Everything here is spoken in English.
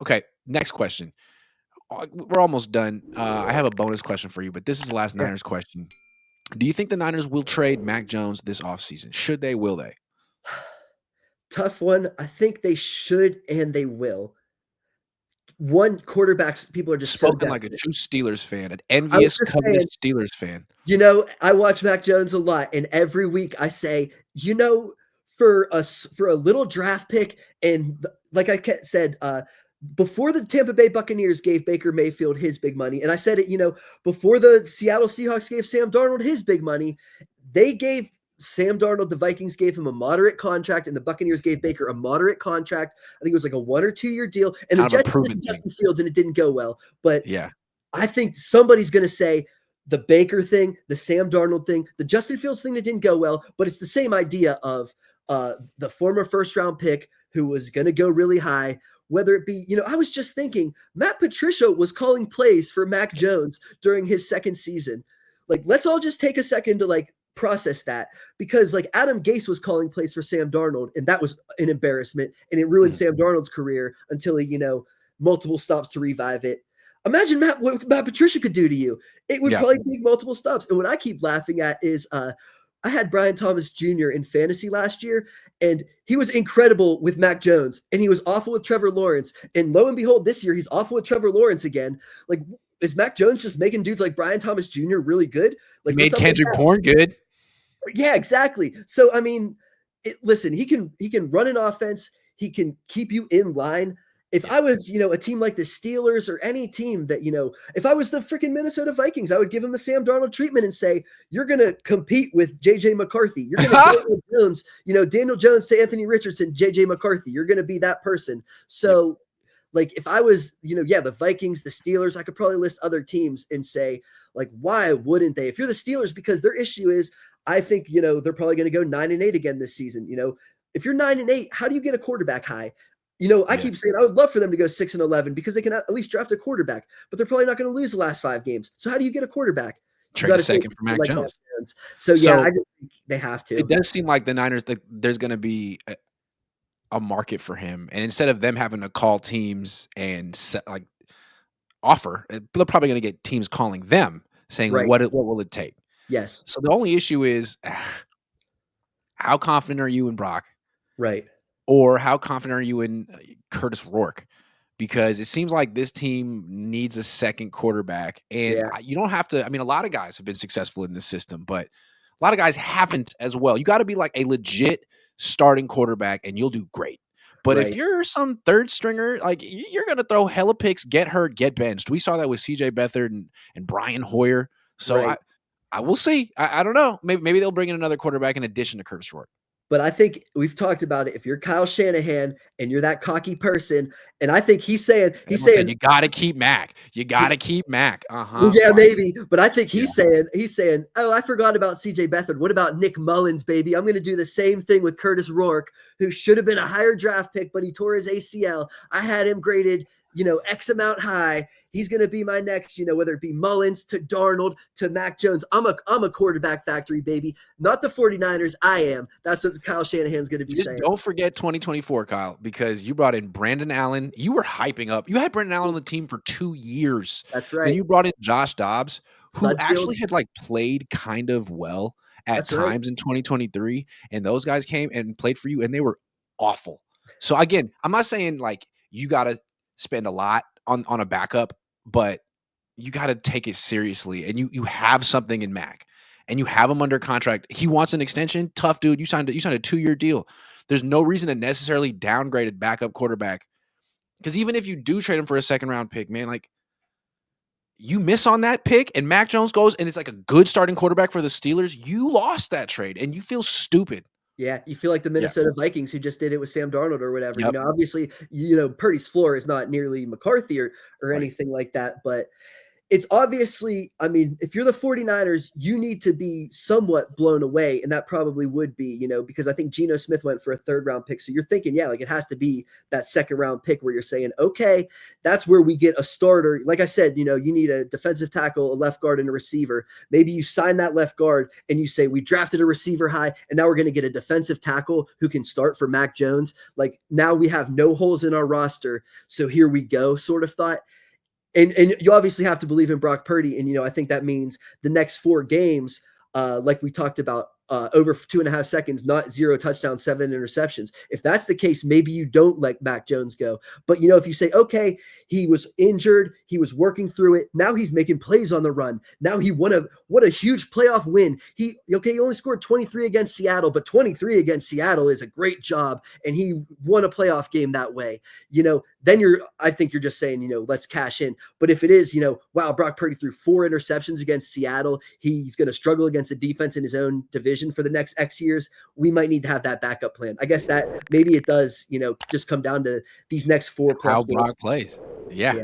Okay, next question. We're almost done. I have a bonus question for you, but this is the last Yeah. Niners question. Do you think the Niners will trade Mac Jones this offseason? Should they? Will they? Tough one. I think they should and they will. One, quarterbacks, people are just so Spoken like a desperate. true Steelers fan, an I was envious, just saying, covetous Steelers fan. I watch Mac Jones a lot, and every week I say, for a little draft pick, and like I said, before the Tampa Bay Buccaneers gave Baker Mayfield his big money, and I said it, before the Seattle Seahawks gave Sam Darnold his big money, they gave Sam Darnold, the Vikings gave him a moderate contract, and the Buccaneers gave Baker a moderate contract. I think it was like a 1 or 2 year deal, and the Kind of a Jets did proven thing. Justin Fields, and it didn't go well. But Yeah. I think somebody's going to say the Baker thing, the Sam Darnold thing, the Justin Fields thing that didn't go well, but it's the same idea of the former first round pick who was going to go really high. Whether it be, I was just thinking Matt Patricia was calling plays for Mac Jones during his second season. Like, let's all just take a second to process that, because Adam Gase was calling plays for Sam Darnold, and that was an embarrassment, and it ruined Sam Darnold's career until he, multiple stops to revive it. Imagine what Matt Patricia could do to you. It would probably take multiple stops. And what I keep laughing at is I had Brian Thomas Jr. in fantasy last year, and he was incredible with Mac Jones, and he was awful with Trevor Lawrence. And lo and behold, this year he's awful with Trevor Lawrence again. Like, is Mac Jones just making dudes like Brian Thomas Jr. really good? Like, made Kendrick Bourne good. Yeah, exactly. So I mean, listen, he can run an offense. He can keep you in line. If I was, a team like the Steelers or any team that, if I was the freaking Minnesota Vikings, I would give him the Sam Darnold treatment and say, you're going to compete with JJ McCarthy. You're going to Daniel Jones to Anthony Richardson, JJ McCarthy. You're going to be that person. So if I was, the Vikings, the Steelers, I could probably list other teams and say, why wouldn't they? If you're the Steelers, because their issue is, I think, they're probably going to go 9-8 again this season. If you're 9-8, how do you get a quarterback high? I keep saying I would love for them to go 6-11 because they can at least draft a quarterback, but they're probably not going to lose the last 5 games. So how do you get a quarterback? Trade a second for Mac Jones. So I just think they have to. It does seem like the Niners, there's going to be a market for him, and instead of them having to call teams and offer, they're probably going to get teams calling them saying, what will it take? Yes. So the only issue is, how confident are you in Brock? Right. Or how confident are you in Curtis Rourke? Because it seems like this team needs a second quarterback. And you don't have to – I mean, a lot of guys have been successful in this system, but a lot of guys haven't as well. You got to be like a legit starting quarterback, and you'll do great. But if you're some third stringer, you're going to throw hella picks, get hurt, get benched. We saw that with C.J. Beathard and Brian Hoyer. So I will see. I don't know. Maybe they'll bring in another quarterback in addition to Curtis Rourke. But I think we've talked about it. If you're Kyle Shanahan and you're that cocky person, and I think he's saying you got to keep Mac. You got to keep Mac. Well, yeah, maybe. But I think he's saying, oh, I forgot about CJ Beathard. What about Nick Mullins, baby? I'm going to do the same thing with Curtis Rourke, who should have been a higher draft pick, but he tore his ACL. I had him graded, X amount high. He's going to be my next, whether it be Mullins to Darnold to Mac Jones. I'm a quarterback factory, baby. Not the 49ers. I am. That's what Kyle Shanahan's going to be saying. Don't forget 2024, Kyle, because you brought in Brandon Allen. You were hyping up. You had Brandon Allen on the team for 2 years. That's right. Then you brought in Josh Dobbs, who actually had played kind of well at times in 2023. And those guys came and played for you, and they were awful. So, again, I'm not saying you got to spend a lot on a backup, but you got to take it seriously. And you have something in Mac, and you have him under contract. He wants an extension. Tough dude. You signed a 2-year deal. There's no reason to necessarily downgrade a backup quarterback, because even if you do trade him for a second-round pick, man, you miss on that pick and Mac Jones goes and it's a good starting quarterback for the Steelers, you lost that trade and you feel stupid. Yeah, you feel like the Minnesota Vikings who just did it with Sam Darnold or whatever. Yep. Obviously, Purdy's floor is not nearly McCarthy or anything like that. But it's obviously, I mean, if you're the 49ers, you need to be somewhat blown away, and that probably would be, because I think Geno Smith went for a 3rd-round pick. So you're thinking, yeah, like it has to be that 2nd-round pick where you're saying, okay, that's where we get a starter. Like I said, you need a defensive tackle, a left guard, and a receiver. Maybe you sign that left guard and you say, we drafted a receiver high, and now we're going to get a defensive tackle who can start for Mac Jones. Like now we have no holes in our roster. So here we go, sort of thought. And you obviously have to believe in Brock Purdy. And, I think that means the next 4 games, like we talked about, over 2.5 seconds, not 0 touchdowns, 7 interceptions. If that's the case, maybe you don't let Mac Jones go. But, if you say, okay, he was injured, he was working through it. Now he's making plays on the run. Now he what a huge playoff win. He only scored 23 against Seattle, but 23 against Seattle is a great job. And he won a playoff game that way. Then I think you're just saying, let's cash in. But if it is, wow, Brock Purdy threw 4 interceptions against Seattle. He's going to struggle against the defense in his own division for the next X years. We might need to have that backup plan. I guess that maybe it does, just come down to these next 4+ how games. Brock plays. Yeah.